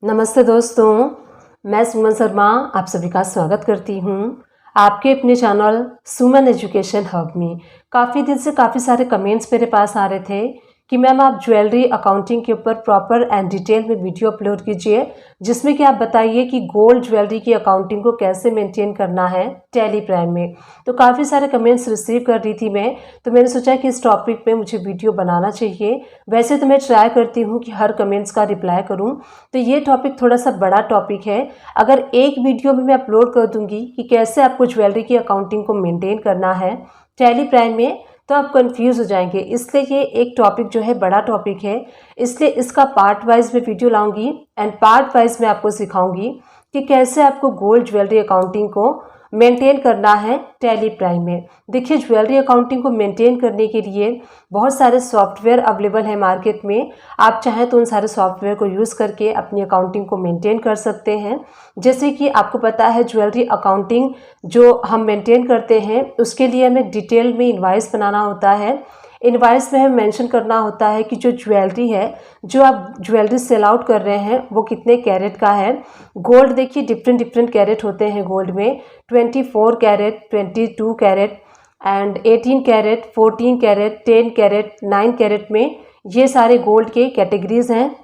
नमस्ते दोस्तों, मैं सुमन शर्मा आप सभी का स्वागत करती हूँ आपके अपने चैनल सुमन एजुकेशन हब में। काफ़ी दिन से काफ़ी सारे कमेंट्स मेरे पास आ रहे थे कि मैम आप ज्वेलरी अकाउंटिंग के ऊपर प्रॉपर एंड डिटेल में वीडियो अपलोड कीजिए, जिसमें कि आप बताइए कि गोल्ड ज्वेलरी की अकाउंटिंग को कैसे मेंटेन करना है टैली प्राइम में। तो काफ़ी सारे कमेंट्स रिसीव कर रही थी मैं, तो मैंने सोचा कि इस टॉपिक पे मुझे वीडियो बनाना चाहिए। वैसे तो मैं ट्राई करती हूँ कि हर कमेंट्स का रिप्लाई करूँ, तो ये टॉपिक थोड़ा सा बड़ा टॉपिक है। अगर एक वीडियो में मैं अपलोड कर दूँगी कि कैसे आपको ज्वेलरी की अकाउंटिंग को मेंटेन करना है टैली प्राइम में, तो आप कंफ्यूज हो जाएंगे। इसलिए ये एक टॉपिक जो है बड़ा टॉपिक है, इसलिए इसका पार्ट वाइज मैं वीडियो लाऊंगी एंड पार्ट वाइज मैं आपको सिखाऊंगी कि कैसे आपको गोल्ड ज्वेलरी अकाउंटिंग को मेंटेन करना है टैली प्राइम में। देखिए, ज्वेलरी अकाउंटिंग को मेंटेन करने के लिए बहुत सारे सॉफ्टवेयर अवेलेबल है मार्केट में। आप चाहें तो उन सारे सॉफ्टवेयर को यूज़ करके अपनी अकाउंटिंग को मेंटेन कर सकते हैं। जैसे कि आपको पता है, ज्वेलरी अकाउंटिंग जो हम मेंटेन करते हैं उसके लिए हमें डिटेल में इनवाइस बनाना होता है। इनवाइस में हमें मेंशन करना होता है कि जो ज्वेलरी है, जो आप ज्वेलरी सेल आउट कर रहे हैं, वो कितने कैरेट का है। गोल्ड देखिए डिफरेंट कैरेट होते हैं गोल्ड में, 24 carat, 22 carat and 18 carat, 14 carat, 10 carat, 9 carat में ये सारे गोल्ड के कैटेगरीज हैं।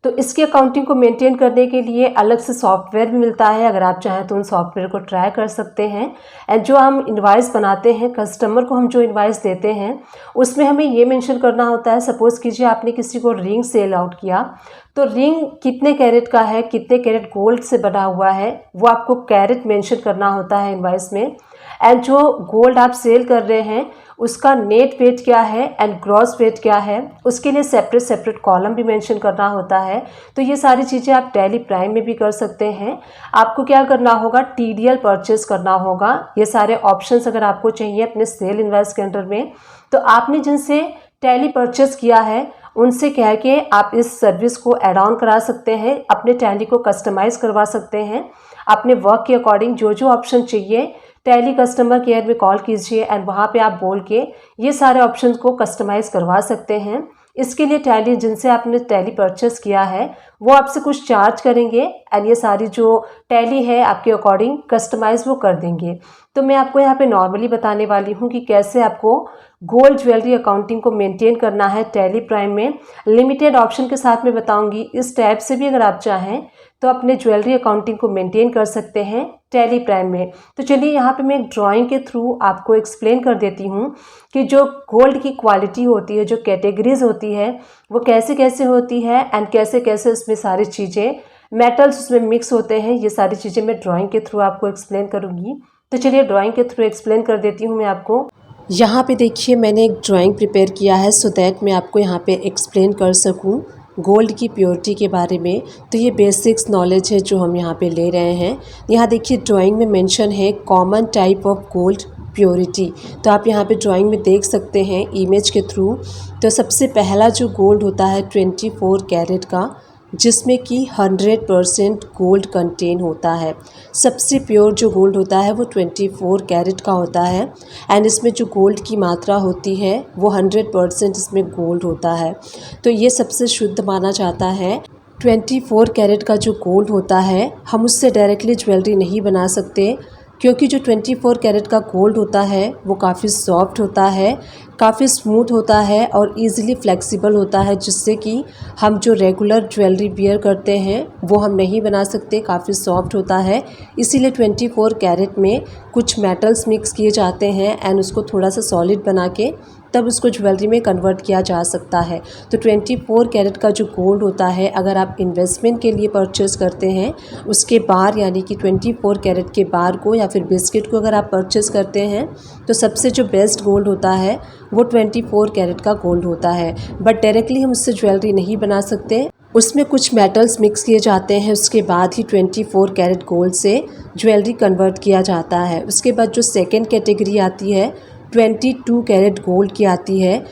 तो इसकी अकाउंटिंग को मेंटेन करने के लिए अलग से सॉफ्टवेयर भी मिलता है। अगर आप चाहें तो उन सॉफ्टवेयर को ट्राई कर सकते हैं। एंड जो हम इनवाइस बनाते हैं, कस्टमर को हम जो इनवाइस देते हैं, उसमें हमें ये मेंशन करना होता है। सपोज़ कीजिए आपने किसी को रिंग सेल आउट किया, तो रिंग कितने कैरेट का है, कितने कैरेट गोल्ड से बना हुआ है, वो आपको कैरेट मेंशन करना होता है इनवाइस में। एंड जो गोल्ड आप सेल कर रहे हैं उसका नेट वेट क्या है एंड ग्रॉस वेट क्या है, उसके लिए सेपरेट कॉलम भी मेंशन करना होता है। तो ये सारी चीज़ें आप टैली प्राइम में भी कर सकते हैं। आपको क्या करना होगा, टीडीएल परचेस करना होगा। ये सारे ऑप्शंस अगर आपको चाहिए अपने सेल इनवाइस के अंडर में, तो आपने जिनसे टैली परचेस किया है उनसे कह के आप इस सर्विस को ऐड ऑन करा सकते हैं, अपने टैली को कस्टमाइज़ करवा सकते हैं। अपने वर्क के अकॉर्डिंग जो जो ऑप्शन चाहिए टैली कस्टमर केयर में कॉल कीजिए एंड वहाँ पे आप बोल के ये सारे ऑप्शन को कस्टमाइज़ करवा सकते हैं। इसके लिए टैली जिनसे आपने टैली परचेस किया है वो आपसे कुछ चार्ज करेंगे एंड ये सारी जो टैली है आपके अकॉर्डिंग कस्टमाइज़ वो कर देंगे। तो मैं आपको यहाँ पे नॉर्मली बताने वाली हूँ कि कैसे आपको गोल्ड ज्वेलरी अकाउंटिंग को मेंटेन करना है टैली प्राइम में। लिमिटेड ऑप्शन के साथ में बताऊँगी। इस टैब से भी अगर आप चाहें तो अपने ज्वेलरी अकाउंटिंग को मेंटेन कर सकते हैं टैली प्राइम में। तो चलिए यहाँ पे मैं एक ड्राइंग के थ्रू आपको एक्सप्लेन कर देती हूँ कि जो गोल्ड की क्वालिटी होती है, जो कैटेगरीज होती है, वो कैसे कैसे होती है एंड कैसे कैसे उसमें सारी चीज़ें मेटल्स उसमें मिक्स होते हैं। ये सारी चीज़ें मैं ड्राइंग के थ्रू आपको एक्सप्लेन करूँगी। तो चलिए ड्राइंग के थ्रू एक्सप्लेन कर देती हूँ मैं आपको। यहाँ पे देखिए मैंने एक ड्राइंग प्रिपेयर किया है सो दैट मैं आपको यहाँ पे एक्सप्लेन कर सकूँ गोल्ड की प्योरिटी के बारे में। तो ये बेसिक्स नॉलेज है जो हम यहाँ पे ले रहे हैं। यहाँ देखिए ड्राइंग में मेंशन है common type of gold purity. तो आप यहाँ पे ड्राइंग में देख सकते हैं इमेज के थ्रू। तो सबसे पहला जो गोल्ड होता है 24 कैरेट का, जिसमें कि 100% गोल्ड कंटेन होता है। सबसे प्योर जो गोल्ड होता है वो 24 कैरेट का होता है एंड इसमें जो गोल्ड की मात्रा होती है वो 100% इसमें गोल्ड होता है। तो ये सबसे शुद्ध माना जाता है। 24 कैरेट का जो गोल्ड होता है हम उससे डायरेक्टली ज्वेलरी नहीं बना सकते, क्योंकि जो 24 कैरेट का गोल्ड होता है वो काफ़ी सॉफ्ट होता है, काफ़ी स्मूथ होता है और इजीली फ्लेक्सिबल होता है, जिससे कि हम जो रेगुलर ज्वेलरी वियर करते हैं वो हम नहीं बना सकते। काफ़ी सॉफ्ट होता है, इसीलिए 24 कैरेट में कुछ मेटल्स मिक्स किए जाते हैं एंड उसको थोड़ा सा सॉलिड बना के तब उसको ज्वेलरी में कन्वर्ट किया जा सकता है। तो 24 कैरेट का जो गोल्ड होता है अगर आप इन्वेस्टमेंट के लिए परचेस करते हैं, उसके बार यानी कि 24 कैरेट के बार को या फिर बिस्किट को अगर आप परचेस करते हैं, तो सबसे जो बेस्ट गोल्ड होता है वो 24 कैरेट का गोल्ड होता है। बट डायरेक्टली हम उससे ज्वेलरी नहीं बना सकते, उसमें कुछ मेटल्स मिक्स किए जाते हैं, उसके बाद ही 24 कैरेट गोल्ड से ज्वेलरी कन्वर्ट किया जाता है। उसके बाद जो सेकेंड कैटेगरी आती है 22 कैरेट गोल्ड की आती है।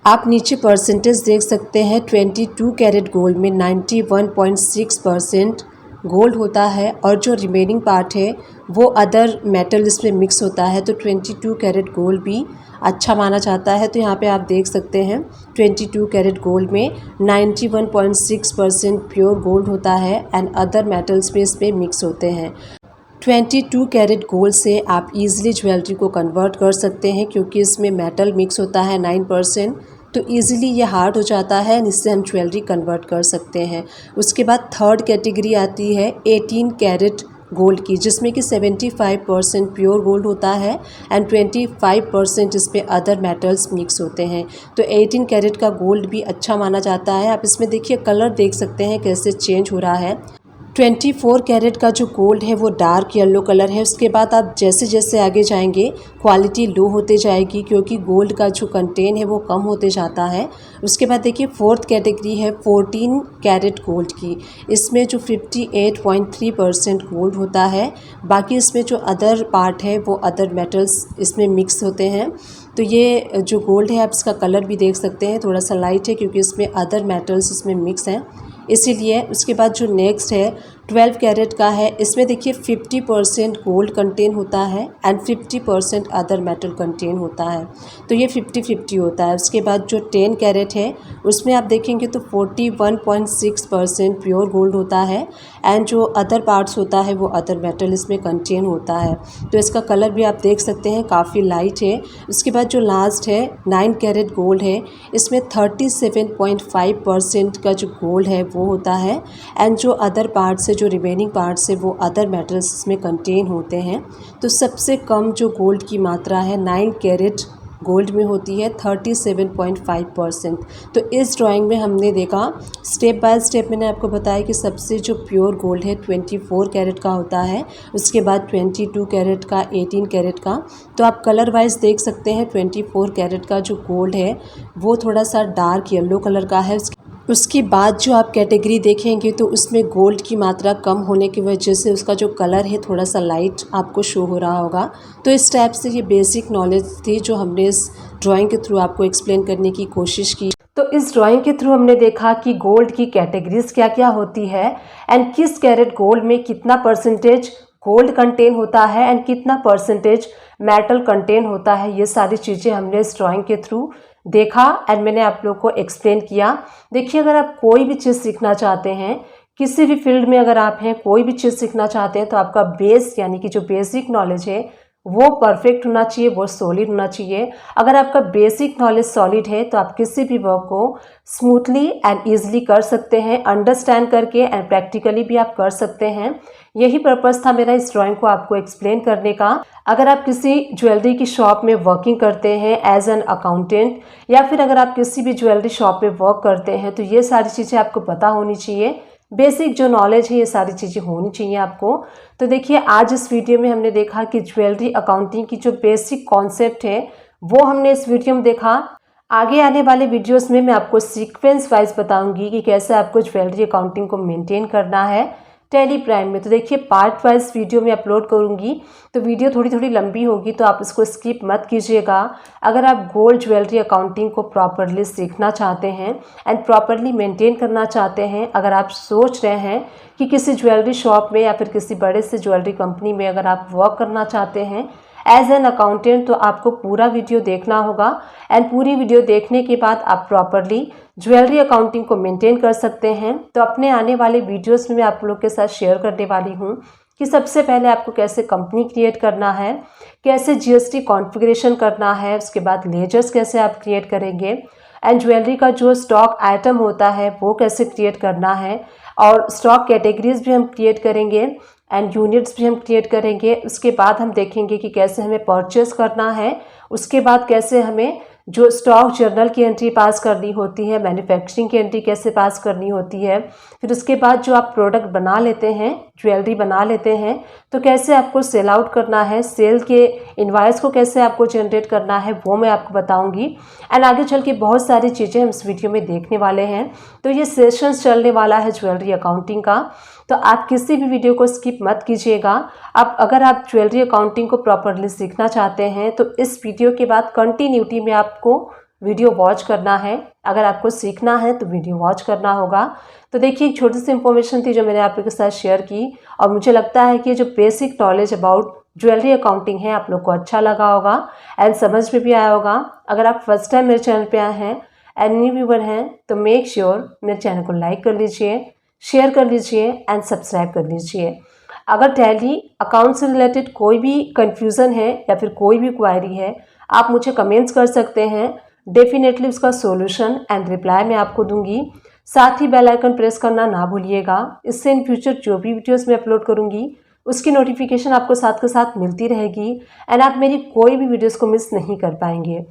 आप नीचे परसेंटेज देख सकते हैं। 22 कैरेट गोल्ड में 91.6% गोल्ड होता है और जो रिमेनिंग पार्ट है वो अदर मेटल इसमें मिक्स होता है। तो 22 कैरेट गोल्ड भी अच्छा माना जाता है। तो यहाँ पे आप देख सकते हैं 22 कैरेट गोल्ड में 91.6% प्योर गोल्ड होता है एंड अदर मेटल्स भी इसमें मिक्स होते हैं। 22 कैरेट गोल्ड से आप इजीली ज्वेलरी को कन्वर्ट कर सकते हैं क्योंकि इसमें मेटल मिक्स होता है 9%, तो इजीली ये हार्ड हो जाता है और इससे हम ज्वेलरी कन्वर्ट कर सकते हैं। उसके बाद थर्ड कैटेगरी आती है 18 कैरेट गोल्ड की, जिसमें कि 75% प्योर गोल्ड होता है एंड 25% इसमें अदर मेटल्स मिक्स होते हैं। तो 18 कैरेट का गोल्ड भी अच्छा माना जाता है। आप इसमें देखिए कलर देख सकते हैं कैसे चेंज हो रहा है। 24 कैरेट का जो गोल्ड है वो डार्क येलो कलर है। उसके बाद आप जैसे जैसे आगे जाएंगे क्वालिटी लो होते जाएगी क्योंकि गोल्ड का जो कंटेंट है वो कम होते जाता है। उसके बाद देखिए फोर्थ कैटेगरी है 14 कैरेट गोल्ड की। इसमें जो 58.3% गोल्ड होता है, बाकी इसमें जो अदर पार्ट है वो अदर मेटल्स इसमें मिक्स होते हैं। तो ये जो गोल्ड है आप इसका कलर भी देख सकते हैं, थोड़ा सा लाइट है क्योंकि इसमें अदर मेटल्स इसमें मिक्स हैं इसीलिए। उसके बाद जो नेक्स्ट है 12 कैरेट का है। इसमें देखिए 50% गोल्ड कंटेन होता है एंड 50% अदर मेटल कंटेन होता है, तो ये 50-50 होता है। उसके बाद जो 10 कैरेट है उसमें आप देखेंगे तो 41.6% प्योर गोल्ड होता है एंड जो अदर पार्ट्स होता है वो अदर मेटल इसमें कंटेन होता है। तो इसका कलर भी आप देख सकते हैं काफ़ी लाइट है। उसके बाद जो लास्ट है 9 कैरेट गोल्ड है। इसमें 37.5% का जो गोल्ड है वो होता है एंड जो अदर पार्ट्स है, जो रिमेनिंग पार्ट्स है वो अदर मेटल्स इसमें कंटेन होते हैं। तो सबसे कम जो गोल्ड की मात्रा है 9 कैरेट गोल्ड में होती है 37.5%। तो इस ड्राइंग में हमने देखा स्टेप बाय स्टेप, मैंने आपको बताया कि सबसे जो प्योर गोल्ड है 24 कैरेट का होता है, उसके बाद 22 कैरेट का, 18 कैरेट का। तो आप कलर वाइज देख सकते हैं 24 कैरेट का जो गोल्ड है वो थोड़ा सा डार्क येलो कलर का है। उसके बाद जो आप कैटेगरी देखेंगे तो उसमें गोल्ड की मात्रा कम होने की वजह से उसका जो कलर है थोड़ा सा लाइट आपको शो हो रहा होगा। तो इस टाइप से ये बेसिक नॉलेज थी जो हमने इस ड्राइंग के थ्रू आपको एक्सप्लेन करने की कोशिश की। तो इस ड्राइंग के थ्रू हमने देखा कि गोल्ड की कैटेगरीज क्या क्या होती है एंड किस कैरेट गोल्ड में कितना परसेंटेज गोल्ड कंटेन होता है एंड कितना परसेंटेज मेटल कंटेन होता है। ये सारी चीज़ें हमने इस ड्राइंग के थ्रू देखा एंड मैंने आप लोग को एक्सप्लेन किया। देखिए अगर आप कोई भी चीज़ सीखना चाहते हैं, किसी भी फील्ड में अगर आप हैं, कोई भी चीज़ सीखना चाहते हैं, तो आपका बेस यानी कि जो बेसिक नॉलेज है वो परफेक्ट होना चाहिए, वो सॉलिड होना चाहिए। अगर आपका बेसिक नॉलेज सॉलिड है तो आप किसी भी वर्क को स्मूथली एंड ईजिली कर सकते हैं, अंडरस्टैंड करके एंड प्रैक्टिकली भी आप कर सकते हैं। यही पर्पस था मेरा इस ड्राइंग को आपको एक्सप्लेन करने का। अगर आप किसी ज्वेलरी की शॉप में वर्किंग करते हैं एज एन अकाउंटेंट, या फिर अगर आप किसी भी ज्वेलरी शॉप में वर्क करते हैं, तो ये सारी चीज़ें आपको पता होनी चाहिए। बेसिक जो नॉलेज है ये सारी चीज़ें होनी चाहिए आपको। तो देखिए आज इस वीडियो में हमने देखा कि ज्वेलरी अकाउंटिंग की जो बेसिक कॉन्सेप्ट है वो हमने इस वीडियो में देखा। आगे आने वाले वीडियोस में मैं आपको सीक्वेंस वाइज बताऊंगी कि कैसे आपको ज्वेलरी अकाउंटिंग को मेंटेन करना है टैली प्राइम में। तो देखिए पार्ट वाइज वीडियो में अपलोड करूंगी, तो वीडियो थोड़ी थोड़ी लंबी होगी, तो आप इसको स्किप मत कीजिएगा। अगर आप गोल्ड ज्वेलरी अकाउंटिंग को प्रॉपरली सीखना चाहते हैं एंड प्रॉपरली मेंटेन करना चाहते हैं, अगर आप सोच रहे हैं कि किसी ज्वेलरी शॉप में या फिर किसी बड़े से ज्वेलरी कंपनी में अगर आप वर्क करना चाहते हैं एज एन अकाउंटेंट, तो आपको पूरा वीडियो देखना होगा एंड पूरी वीडियो देखने के बाद आप प्रॉपरली ज्वेलरी अकाउंटिंग को मेंटेन कर सकते हैं। तो अपने आने वाले वीडियोस में मैं आप लोग के साथ शेयर करने वाली हूँ कि सबसे पहले आपको कैसे कंपनी क्रिएट करना है, कैसे जीएसटी कॉन्फ़िगरेशन करना है, उसके बाद लेजर्स कैसे आप क्रिएट करेंगे एंड ज्वेलरी का जो स्टॉक आइटम होता है वो कैसे क्रिएट करना है, और स्टॉक कैटेगरीज भी हम क्रिएट करेंगे एंड यूनिट्स भी हम क्रिएट करेंगे। उसके बाद हम देखेंगे कि कैसे हमें परचेस करना है, उसके बाद कैसे हमें जो स्टॉक जर्नल की एंट्री पास करनी होती है, मैन्युफैक्चरिंग की एंट्री कैसे पास करनी होती है, फिर उसके बाद जो आप प्रोडक्ट बना लेते हैं, ज्वेलरी बना लेते हैं, तो कैसे आपको सेल आउट करना है, सेल के इनवॉइस को कैसे आपको जनरेट करना है वो मैं आपको बताऊंगी। एंड आगे चल के बहुत सारी चीज़ें हम इस वीडियो में देखने वाले हैं। तो ये सेशंस चलने वाला है ज्वेलरी अकाउंटिंग का, तो आप किसी भी वीडियो को स्किप मत कीजिएगा। अगर आप ज्वेलरी अकाउंटिंग को प्रॉपरली सीखना चाहते हैं तो इस वीडियो के बाद कंटिन्यूटी में आपको वीडियो वॉच करना है। अगर आपको सीखना है तो वीडियो वॉच करना होगा। तो देखिए, एक छोटी सी इन्फॉर्मेशन थी जो मैंने आप लोगों के साथ शेयर की, और मुझे लगता है कि जो basic knowledge about jewellery accounting है आप लोग को अच्छा लगा होगा एंड समझ में भी आया होगा। अगर आप फर्स्ट टाइम मेरे चैनल पे आए हैं एंड न्यू व्यूवर हैं तो मेक श्योर मेरे चैनल को लाइक कर लीजिए, शेयर कर लीजिए एंड सब्सक्राइब कर लीजिए। अगर टैली अकाउंट से रिलेटेड कोई भी कन्फ्यूज़न है या फिर कोई भी क्वायरी है, आप मुझे कमेंट्स कर सकते हैं। डेफिनेटली उसका सॉल्यूशन एंड रिप्लाई मैं आपको दूंगी। साथ ही बेल आइकन प्रेस करना ना भूलिएगा। इससे इन फ्यूचर जो भी वीडियोस मैं अपलोड करूंगी उसकी नोटिफिकेशन आपको साथ के साथ मिलती रहेगी एंड आप मेरी कोई भी वीडियोस को मिस नहीं कर पाएंगे।